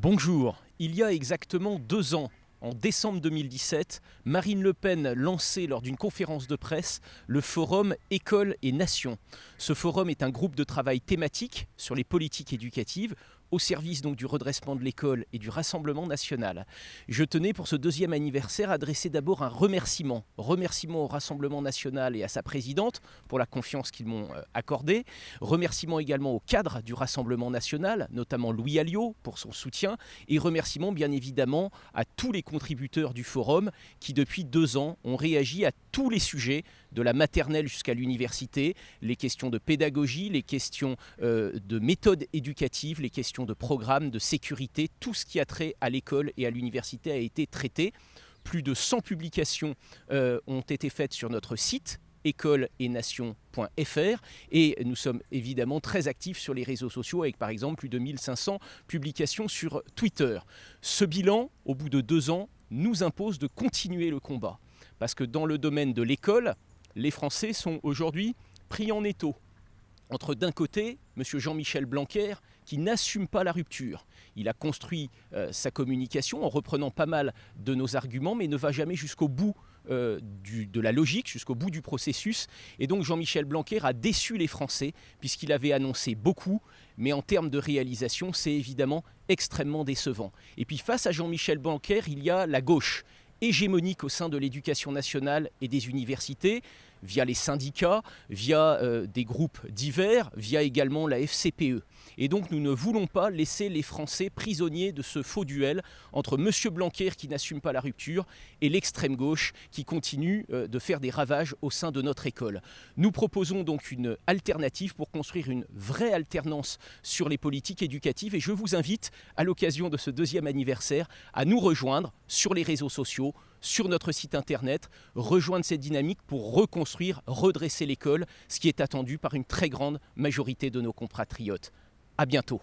Bonjour, il y a exactement 2 ans, en décembre 2017, Marine Le Pen lançait lors d'une conférence de presse le forum École et Nation. Ce forum est un groupe de travail thématique sur les politiques éducatives au service donc du redressement de l'école et du Rassemblement national. Je tenais pour ce 2e anniversaire à adresser d'abord un remerciement au Rassemblement national et à sa présidente pour la confiance qu'ils m'ont accordée. Remerciement également au cadre du Rassemblement national, notamment Louis Alliot pour son soutien, et remerciement bien évidemment à tous les contributeurs du forum qui depuis 2 ans ont réagi à tous les sujets, de la maternelle jusqu'à l'université, les questions de pédagogie, les questions de méthode éducative, les questions de programme, de sécurité, tout ce qui a trait à l'école et à l'université a été traité. Plus de 100 publications ont été faites sur notre site écoleetnation.fr et nous sommes évidemment très actifs sur les réseaux sociaux avec par exemple plus de 1500 publications sur Twitter. Ce bilan, au bout de 2 ans, nous impose de continuer le combat parce que dans le domaine de l'école, les Français sont aujourd'hui pris en étau entre d'un côté M. Jean-Michel Blanquer qui n'assume pas la rupture. Il a construit sa communication en reprenant pas mal de nos arguments mais ne va jamais jusqu'au bout de la logique, jusqu'au bout du processus. Et donc Jean-Michel Blanquer a déçu les Français puisqu'il avait annoncé beaucoup, mais en termes de réalisation, c'est évidemment extrêmement décevant. Et puis face à Jean-Michel Blanquer, il y a la gauche, hégémonique au sein de l'éducation nationale et des universités, via les syndicats, via des groupes divers, via également la FCPE. Et donc nous ne voulons pas laisser les Français prisonniers de ce faux duel entre M. Blanquer qui n'assume pas la rupture et l'extrême gauche qui continue de faire des ravages au sein de notre école. Nous proposons donc une alternative pour construire une vraie alternance sur les politiques éducatives et je vous invite à l'occasion de ce 2e anniversaire à nous rejoindre sur les réseaux sociaux, sur notre site internet, rejoindre cette dynamique pour reconstruire, redresser l'école, ce qui est attendu par une très grande majorité de nos compatriotes. À bientôt.